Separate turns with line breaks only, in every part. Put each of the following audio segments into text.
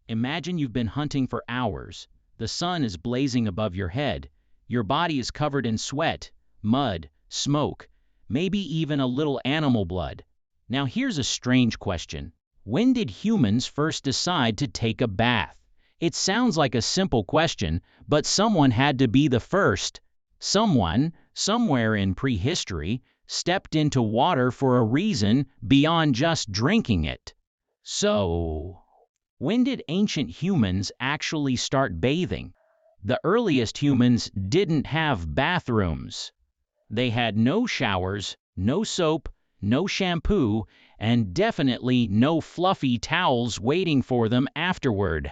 Imagine you've been hunting for hours. The sun is blazing above your head. Your body is covered in sweat, mud, smoke, maybe even a little animal blood. Now here's a strange question. When did humans first decide to take a bath? It sounds like a simple question, but someone had to be the first. Someone, somewhere in prehistory, stepped into water for a reason beyond just drinking it. So, when did ancient humans actually start bathing? The earliest humans didn't have bathrooms. They had no showers, no soap, no shampoo, and definitely no fluffy towels waiting for them afterward.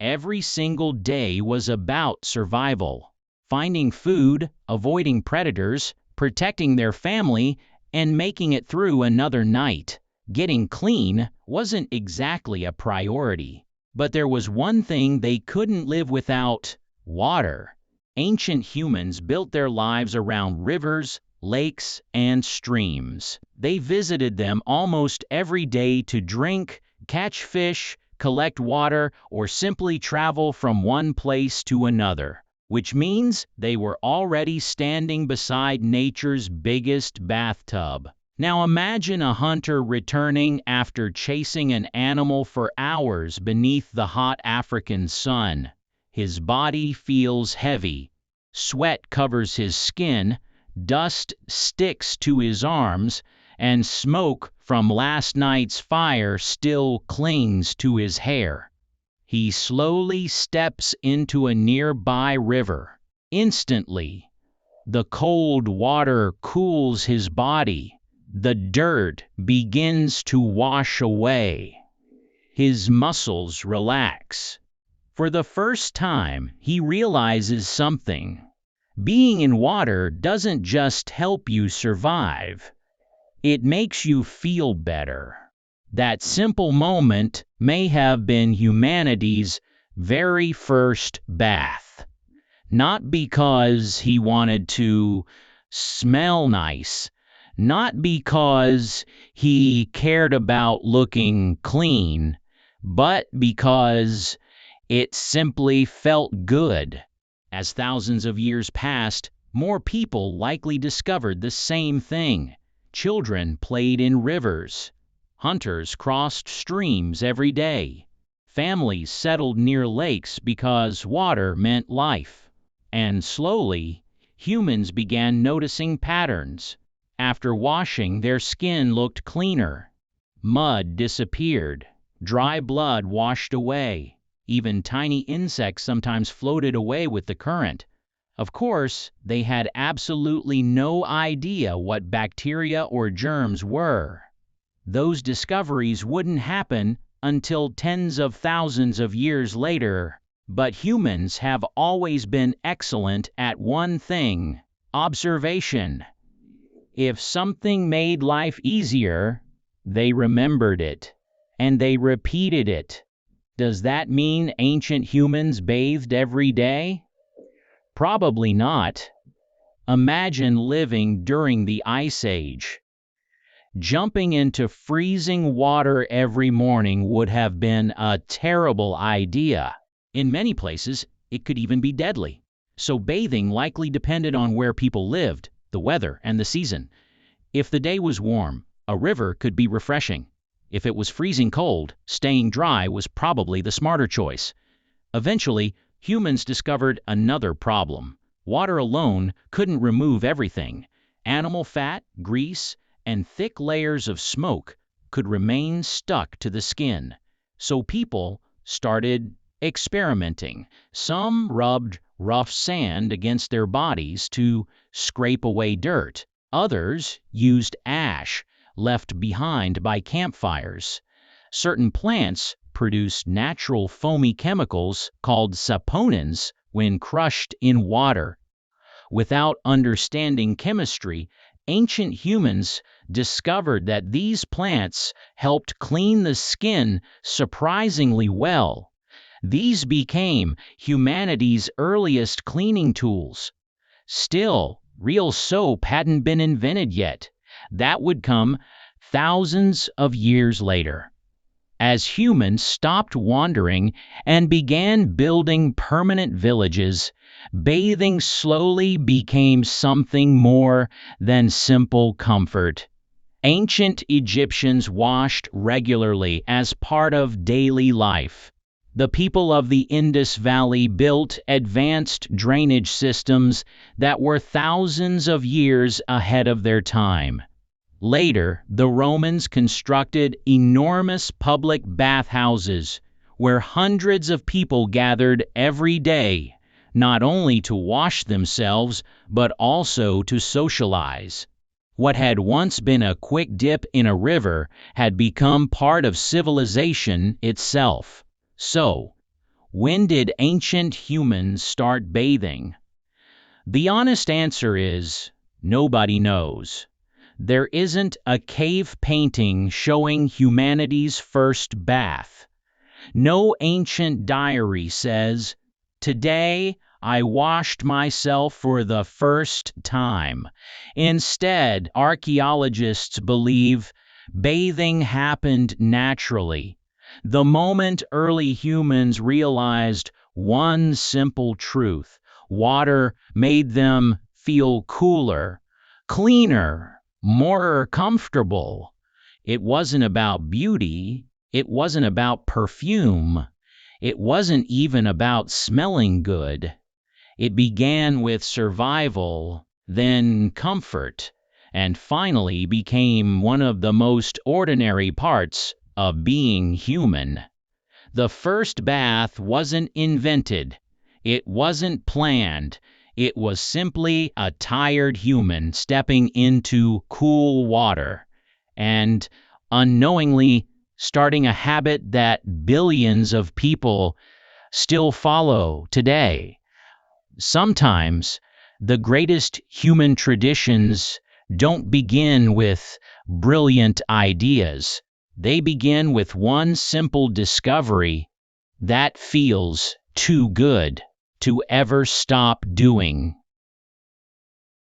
Every single day was about survival, finding food, avoiding predators, protecting their family, and making it through another night. Getting clean wasn't exactly a priority, but there was one thing they couldn't live without: water. Ancient humans built their lives around rivers, lakes, and streams. They visited them almost every day to drink, catch fish, collect water, or simply travel from one place to another, which means they were already standing beside nature's biggest bathtub. Now imagine a hunter returning after chasing an animal for hours beneath the hot African sun. His body feels heavy. Sweat covers his skin, dust sticks to his arms, and smoke from last night's fire still clings to his hair. He slowly steps into a nearby river. Instantly, the cold water cools his body. The dirt begins to wash away. His muscles relax. For the first time, he realizes something. Being in water doesn't just help you survive. It makes you feel better. That simple moment may have been humanity's very first bath. Not because he wanted to smell nice, not because he cared about looking clean, but because it simply felt good. As thousands of years passed, more people likely discovered the same thing. Children played in rivers. Hunters crossed streams every day. Families settled near lakes because water meant life. And slowly, humans began noticing patterns. After washing, their skin looked cleaner. Mud disappeared. Dry blood washed away. Even tiny insects sometimes floated away with the current. Of course, they had absolutely no idea what bacteria or germs were. Those discoveries wouldn't happen until tens of thousands of years later. But humans have always been excellent at one thing: observation. If something made life easier, they remembered it, and they repeated it. Does that mean ancient humans bathed every day? Probably not. Imagine living during the Ice Age. Jumping into freezing water every morning would have been a terrible idea. In many places, it could even be deadly. So bathing likely depended on where people lived, the weather, and the season. If the day was warm, a river could be refreshing. If it was freezing cold, staying dry was probably the smarter choice. Eventually, humans discovered another problem. Water alone couldn't remove everything. Animal fat, grease, and thick layers of smoke could remain stuck to the skin. So people started experimenting. Some rubbed rough sand against their bodies to scrape away dirt. Others used ash left behind by campfires. Certain plants produce natural foamy chemicals called saponins when crushed in water. Without understanding chemistry, ancient humans discovered that these plants helped clean the skin surprisingly well. These became humanity's earliest cleaning tools. Still, real soap hadn't been invented yet. That would come thousands of years later. as humans stopped wandering and began building permanent villages, bathing slowly became something more than simple comfort. Ancient Egyptians washed regularly as part of daily life. The people of the Indus Valley built advanced drainage systems that were thousands of years ahead of their time. Later, the Romans constructed enormous public bathhouses where hundreds of people gathered every day, not only to wash themselves, but also to socialize. What had once been a quick dip in a river had become part of civilization itself. So, when did ancient humans start bathing? The honest answer is nobody knows. There isn't a cave painting showing humanity's first bath. No ancient diary says, "Today I washed myself for the first time." Instead, archaeologists believe bathing happened naturally. The moment early humans realized one simple truth: water made them feel cooler, cleaner, more comfortable. It wasn't about beauty, it wasn't about perfume, it wasn't even about smelling good. It began with survival, then comfort, and finally became one of the most ordinary parts of being human. The first bath wasn't invented, it wasn't planned, it was simply a tired human stepping into cool water and, unknowingly, starting a habit that billions of people still follow today. Sometimes the greatest human traditions don't begin with brilliant ideas. They begin with one simple discovery: that feels too good to ever stop doing.